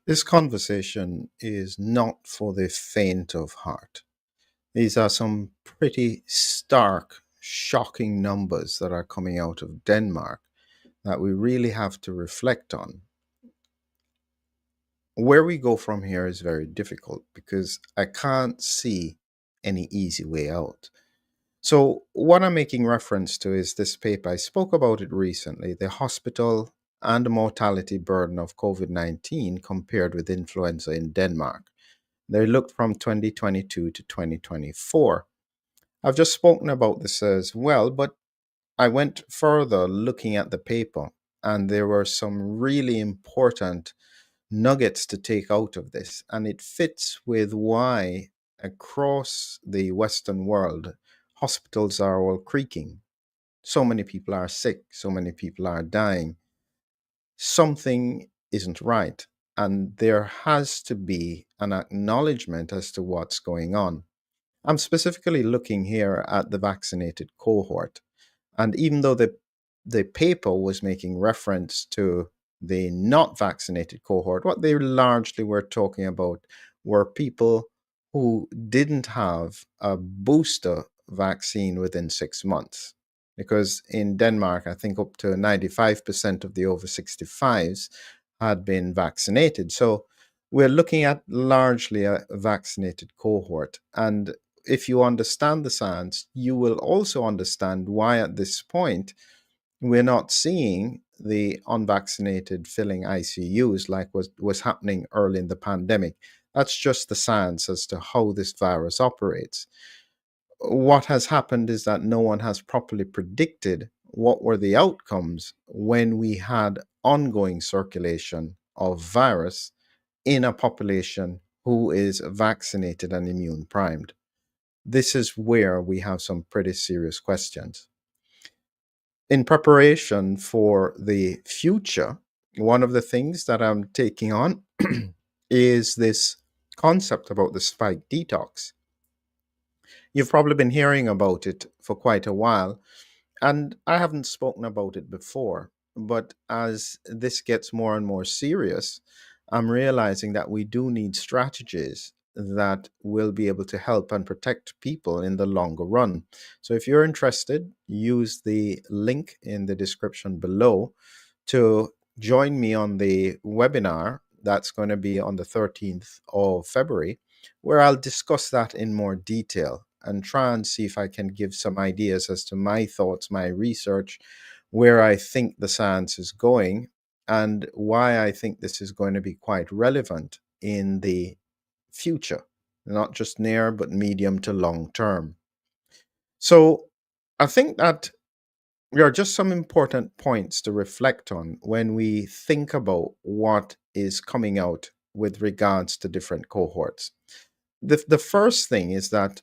This conversation is not for the faint of heart. These are some pretty stark, shocking numbers that are coming out of Denmark that we really have to reflect on. Where we go from here is very difficult because I can't see any easy way out. So, what I'm making reference to is this paper. I spoke about it recently, the hospital and the mortality burden of COVID 19 compared with influenza in Denmark. They looked from 2022 to 2024. I've just spoken about this as well, but I went further looking at the paper, and there were some really important nuggets to take out of this. And it fits with why across the Western world, hospitals are all creaking. So many people are sick, so many people are dying. Something isn't right. And there has to be an acknowledgement as to what's going on. I'm specifically looking here at the vaccinated cohort. And even though the paper was making reference to the not vaccinated cohort, what they largely were talking about were people who didn't have a booster vaccine within 6 months. Because in Denmark, I think up to 95% of the over 65s had been vaccinated. So we're looking at largely a vaccinated cohort. And if you understand the science, you will also understand why at this point we're not seeing the unvaccinated filling ICUs like was happening early in the pandemic. That's just the science as to how this virus operates. What has happened is that no one has properly predicted what were the outcomes when we had ongoing circulation of virus in a population who is vaccinated and immune primed. This is where we have some pretty serious questions. In preparation for the future, one of the things that I'm taking on is this concept about the spike detox. You've probably been hearing about it for quite a while, and I haven't spoken about it before. But as this gets more and more serious, I'm realizing that we do need strategies that will be able to help and protect people in the longer run. So if you're interested, use the link in the description below to join me on the webinar that's going to be on the 13th of February, where I'll discuss that in more detail and try and see if I can give some ideas as to my thoughts, my research, where I think the science is going, and why I think this is going to be quite relevant in the future, not just near, but medium to long term. So I think that there are just some important points to reflect on when we think about what is coming out with regards to different cohorts. The first thing is that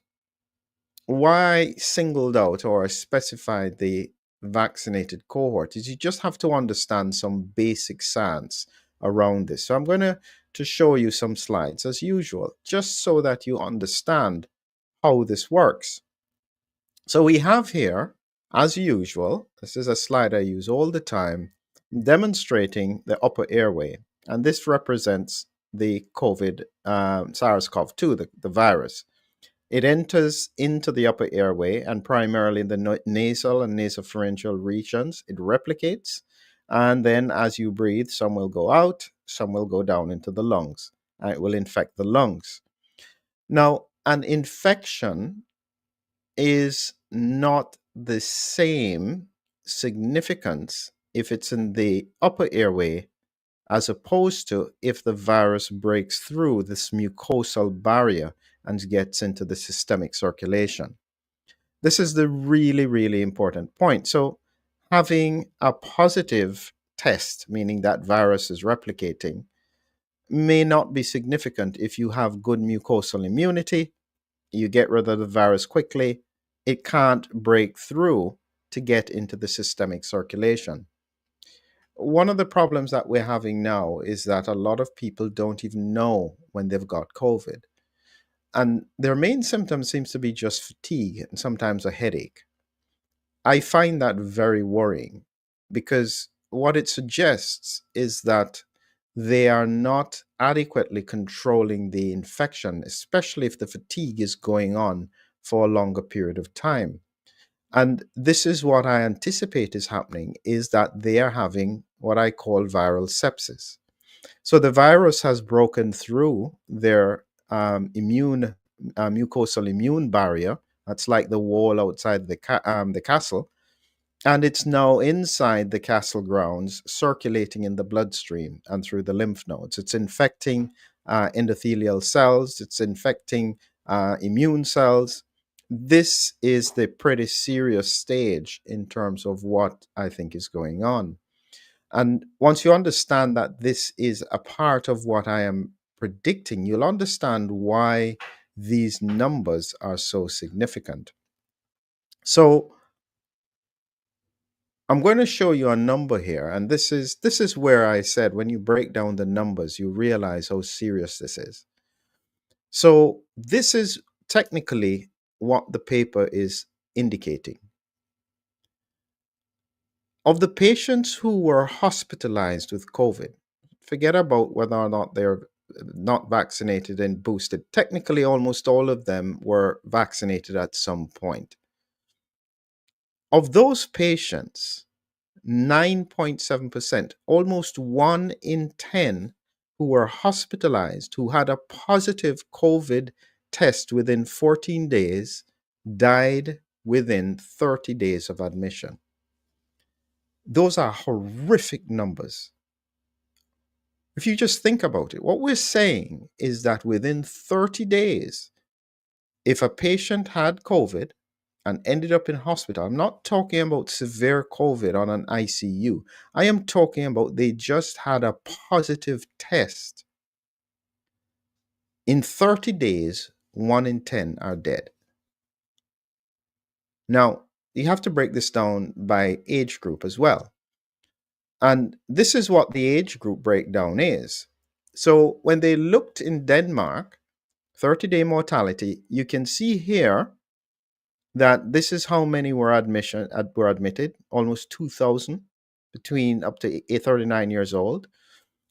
why I singled out or specified the vaccinated cohort is you just have to understand some basic science around this. So I'm going to show you some slides as usual, just so that you understand how this works. So we have here, as usual, this is a slide I use all the time, demonstrating the upper airway. And this represents the COVID, SARS-CoV-2, the virus. It enters into the upper airway and primarily in the nasal and nasopharyngeal regions. It replicates. And then as you breathe, some will go out, some will go down into the lungs, and it will infect the lungs. Now, an infection is not the same significance if it's in the upper airway as opposed to if the virus breaks through this mucosal barrier and gets into the systemic circulation. This is the really, really important point. So, having a positive test, meaning that virus is replicating, may not be significant if you have good mucosal immunity, you get rid of the virus quickly, it can't break through to get into the systemic circulation. One of the problems that we're having now is that a lot of people don't even know when they've got COVID. And their main symptom seems to be just fatigue and sometimes a headache. I find that very worrying because what it suggests is that they are not adequately controlling the infection, especially if the fatigue is going on for a longer period of time. And this is what I anticipate is happening, is that they are having what I call viral sepsis. So the virus has broken through their mucosal immune barrier. That's like the wall outside the castle, and it's now inside the castle grounds, circulating in the bloodstream and through the lymph nodes. It's infecting endothelial cells, it's infecting immune cells. This is the pretty serious stage in terms of what I think is going on. And once you understand that this is a part of what I am predicting, you'll understand why these numbers are so significant. So, I'm going to show you a number here, and this is where I said when you break down the numbers, you realize how serious this is. So this is technically what the paper is indicating. Of the patients who were hospitalized with COVID, forget about whether or not they're not vaccinated and boosted. Technically, almost all of them were vaccinated at some point. Of those patients, 9.7%, almost 1 in 10 who were hospitalized, who had a positive COVID test within 14 days, died within 30 days of admission. Those are horrific numbers. If you just think about it, what we're saying is that within 30 days, if a patient had COVID and ended up in hospital, I'm not talking about severe COVID on an ICU. I am talking about they just had a positive test. In 30 days, 1 in 10 are dead. Now, you have to break this down by age group as well. And this is what the age group breakdown is. So when they looked in Denmark, 30-day mortality, you can see here that this is how many were admitted, almost 2,000 between up to 39 years old.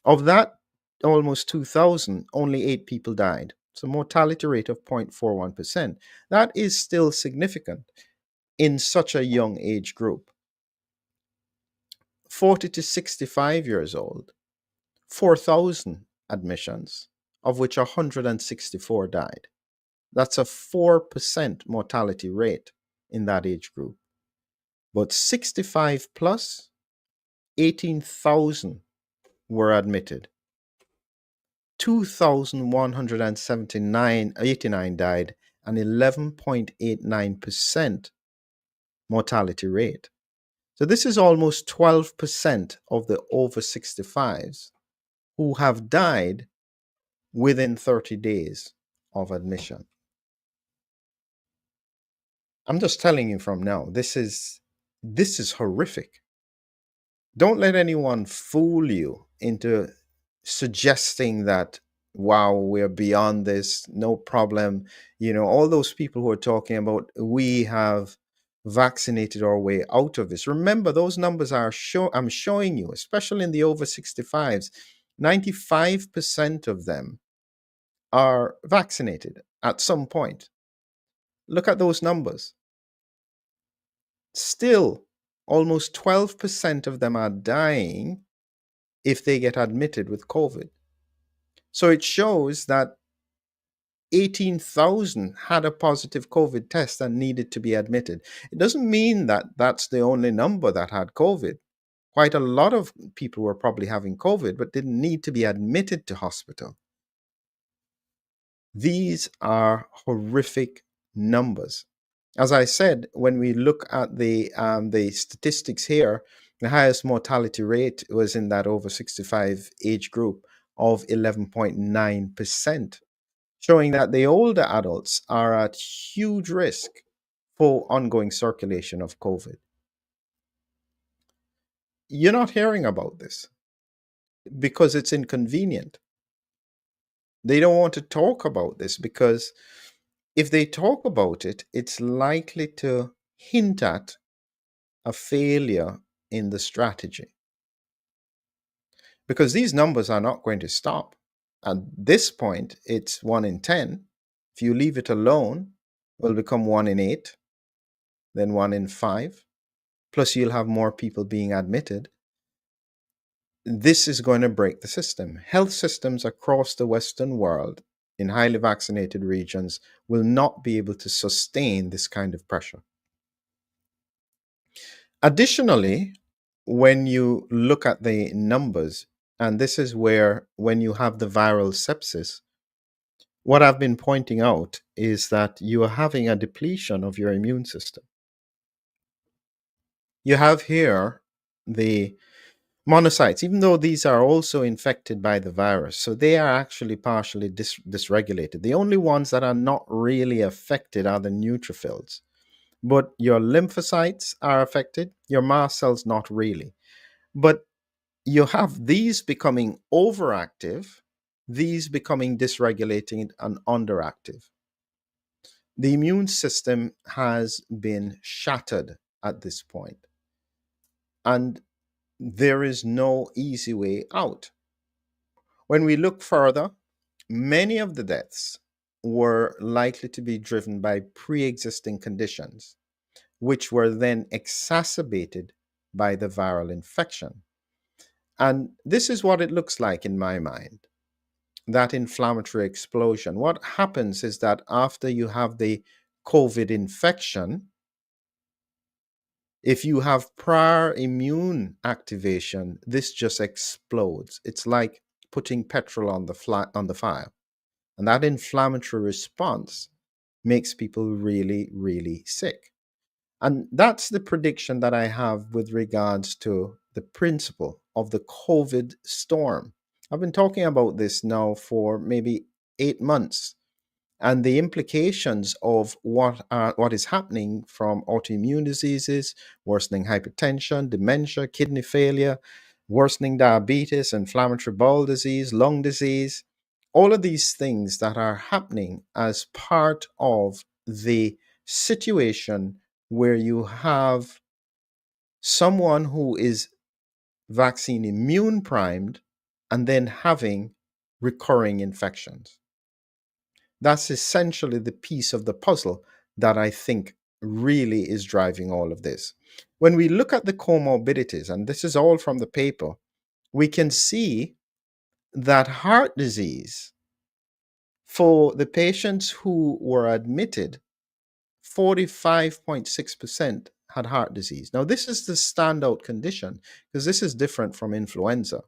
Of that, almost 2,000, only 8 people died. So mortality rate of 0.41%. That is still significant in such a young age group. 40 to 65 years old, 4,000 admissions, of which 164 died. That's a 4% mortality rate in that age group. But 65 plus, 18,000 were admitted. 2,189 died, and 11.89% mortality rate. So this is almost 12% of the over 65s who have died within 30 days of admission. I'm just telling you from now, this is horrific. Don't let anyone fool you into suggesting that, wow, we're beyond this, no problem. All those people who are talking about we have vaccinated our way out of this. Remember, those numbers I'm showing you, especially in the over 65s, 95% of them are vaccinated at some point. Look at those numbers. Still, almost 12% of them are dying if they get admitted with COVID. So it shows that 18,000 had a positive COVID test and needed to be admitted. It doesn't mean that that's the only number that had COVID. Quite a lot of people were probably having COVID but didn't need to be admitted to hospital. These are horrific numbers. As I said, when we look at the statistics here, the highest mortality rate was in that over 65 age group of 11.9%, showing that the older adults are at huge risk for ongoing circulation of COVID. You're not hearing about this because it's inconvenient. They don't want to talk about this because if they talk about it, it's likely to hint at a failure in the strategy. because these numbers are not going to stop. At this point, it's 1 in 10. If you leave it alone, it will become 1 in 8, then 1 in 5. Plus, you'll have more people being admitted. This is going to break the system. Health systems across the Western world in highly vaccinated regions will not be able to sustain this kind of pressure. Additionally, when you look at the numbers, and this is where, when you have the viral sepsis, what I've been pointing out is that you are having a depletion of your immune system. You have here the monocytes, even though these are also infected by the virus, so they are actually partially dysregulated. The only ones that are not really affected are the neutrophils, but your lymphocytes are affected, your mast cells not really. But you have these becoming overactive, these becoming dysregulated and underactive. The immune system has been shattered at this point, and there is no easy way out. When we look further, many of the deaths were likely to be driven by pre existing conditions, which were then exacerbated by the viral infection. And this is what it looks like in my mind, that inflammatory explosion. What happens is that after you have the COVID infection, if you have prior immune activation, this just explodes. It's like putting petrol on the fire. And that inflammatory response makes people really, really sick. And that's the prediction that I have with regards to the principle of the COVID storm. I've been talking about this now for maybe 8 months, and the implications of what is happening from autoimmune diseases, worsening hypertension, dementia, kidney failure, worsening diabetes, inflammatory bowel disease, lung disease, all of these things that are happening as part of the situation where you have someone who is vaccine immune primed and then having recurring infections. That's essentially the piece of the puzzle that I think really is driving all of this. When we look at the comorbidities, and this is all from the paper, we can see that heart disease, for the patients who were admitted, 45.6% had heart disease. Now, this is the standout condition because this is different from influenza.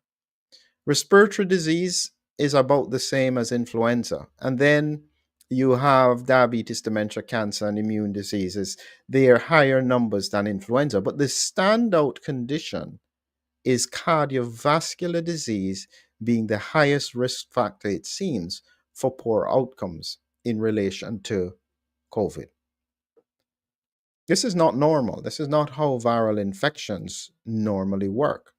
Respiratory disease is about the same as influenza. And then you have diabetes, dementia, cancer, and immune diseases. They are higher numbers than influenza. But the standout condition is cardiovascular disease being the highest risk factor, it seems, for poor outcomes in relation to COVID. This is not normal. This is not how viral infections normally work.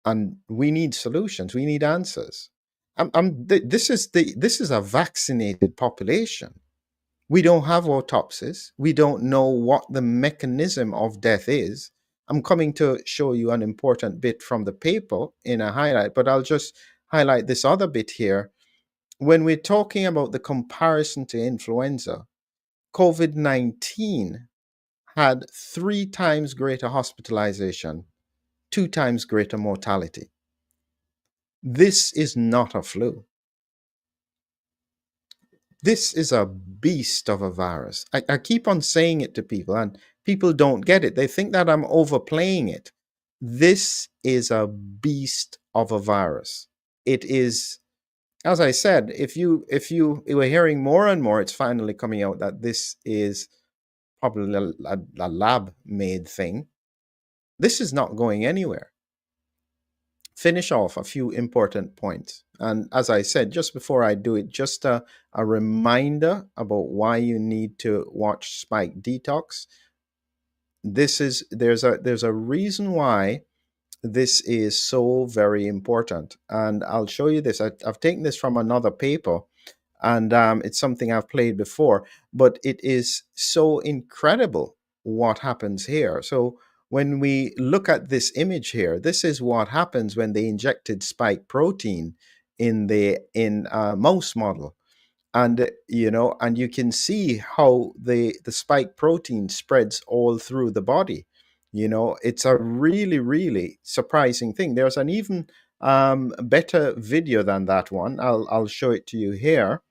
And we need solutions. We need answers. This is a vaccinated population. We don't have autopsies. We don't know what the mechanism of death is. I'm coming to show you an important bit from the paper in a highlight, but I'll just highlight this other bit here. When we're talking about the comparison to influenza, COVID 19 had 3 times greater hospitalization, 2 times greater mortality. This is not a flu. This is a beast of a virus. I keep on saying it to people, and people don't get it. They think that I'm overplaying it. This is a beast of a virus. It is, as I said, if you were hearing more and more, it's finally coming out that this is probably a lab made thing. This is not going anywhere. Finish off a few important points. And as I said, just before I do it, just a reminder about why you need to watch Spike Detox. There's a reason why this is so very important. And I'll show you this. I've taken this from another paper, and it's something I've played before, but it is so incredible what happens here. So when we look at this image here, this is what happens when they injected spike protein in a mouse model. And and you can see how the spike protein spreads all through the body. It's a really, really surprising thing. There's an even better video than that one. I'll show it to you here.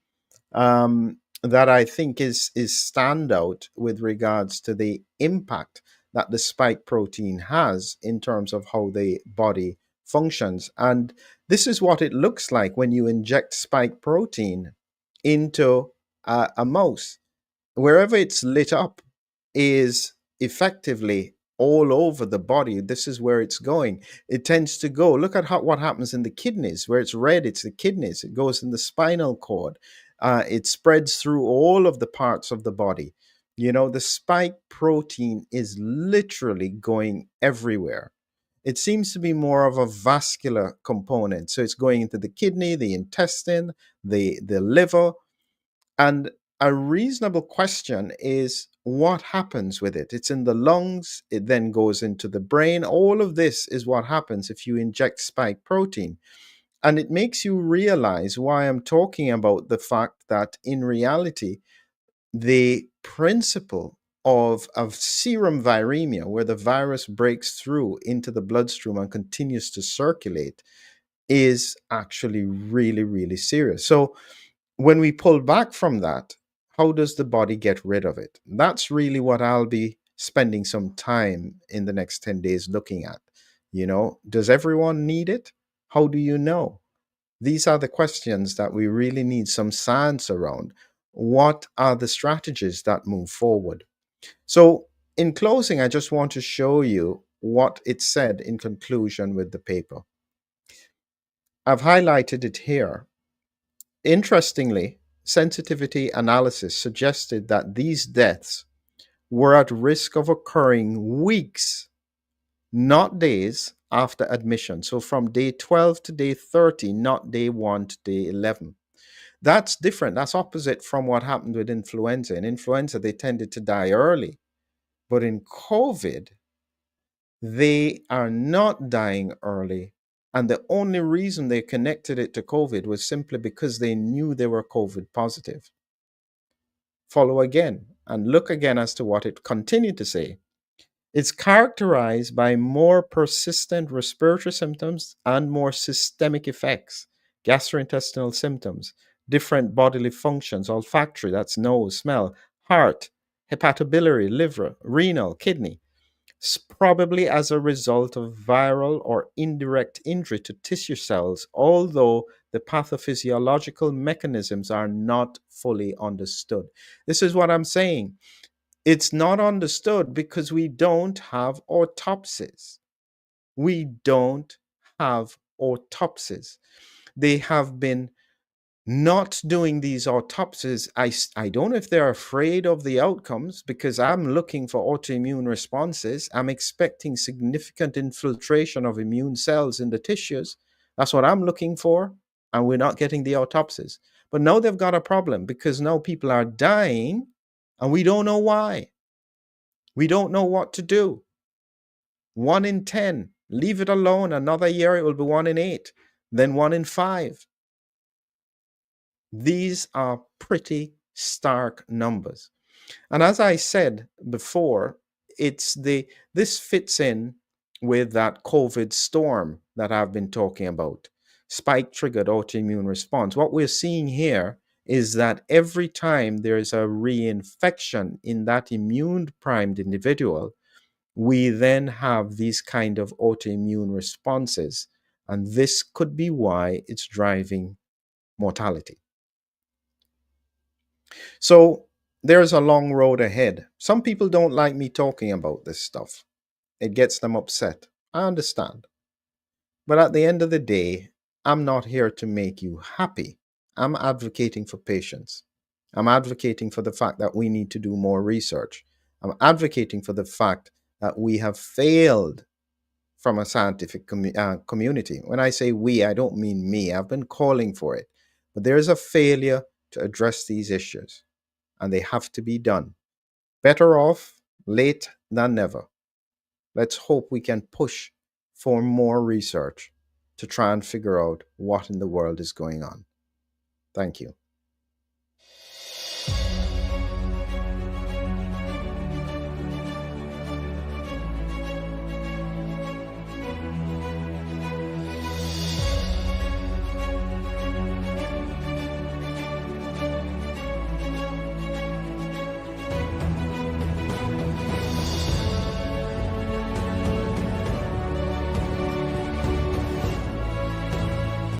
That I think is standout with regards to the impact that the spike protein has in terms of how the body functions. And this is what it looks like when you inject spike protein into a mouse. Wherever it's lit up is effectively all over the body. This is where it's going. It tends to go. Look at what happens in the kidneys. Where it's red, it's the kidneys. It goes in the spinal cord. It spreads through all of the parts of the body. The spike protein is literally going everywhere. It seems to be more of a vascular component. So it's going into the kidney, the intestine, the liver, and a reasonable question is what happens with it? It's in the lungs, it then goes into the brain. All of this is what happens if you inject spike protein. And it makes you realize why I'm talking about the fact that in reality, the principle of serum viremia, where the virus breaks through into the bloodstream and continues to circulate, is actually really, really serious. So when we pull back from that, how does the body get rid of it? That's really what I'll be spending some time in the next 10 days looking at. Does everyone need it? How do you know? These are the questions that we really need some science around. What are the strategies that move forward? So, in closing, I just want to show you what it said in conclusion with the paper. I've highlighted it here. Interestingly, sensitivity analysis suggested that these deaths were at risk of occurring weeks, not days, after admission. So from day 12 to day 30, not day 1 to day 11. That's different. That's opposite from what happened with influenza. In influenza, they tended to die early. But in COVID, they are not dying early. And the only reason they connected it to COVID was simply because they knew they were COVID positive. Follow again and look again as to what it continued to say. It's characterized by more persistent respiratory symptoms and more systemic effects, gastrointestinal symptoms, different bodily functions, olfactory, that's nose, smell, heart, hepatobiliary, liver, renal, kidney, probably as a result of viral or indirect injury to tissue cells, although the pathophysiological mechanisms are not fully understood. This is what I'm saying. It's not understood because we don't have autopsies. We don't have autopsies. They have been not doing these autopsies. I don't know if they're afraid of the outcomes, because I'm looking for autoimmune responses. I'm expecting significant infiltration of immune cells in the tissues. That's what I'm looking for. And we're not getting the autopsies. But now they've got a problem, because now people are dying and we don't know why. We don't know what to do. 1 in 10. Leave it alone. Another year, it will be 1 in 8. Then 1 in 5. These are pretty stark numbers. And as I said before, this fits in with that COVID storm that I've been talking about. Spike triggered autoimmune response. What we're seeing here is that every time there's a reinfection in that immune primed individual, we then have these kind of autoimmune responses. And this could be why it's driving mortality. So there's a long road ahead. Some people don't like me talking about this stuff. It gets them upset. I understand. But at the end of the day, I'm not here to make you happy. I'm advocating for patients. I'm advocating for the fact that we need to do more research. I'm advocating for the fact that we have failed from a scientific community. When I say we, I don't mean me. I've been calling for it. But there is a failure to address these issues, and they have to be done. Better off late than never. Let's hope we can push for more research to try and figure out what in the world is going on. Thank you.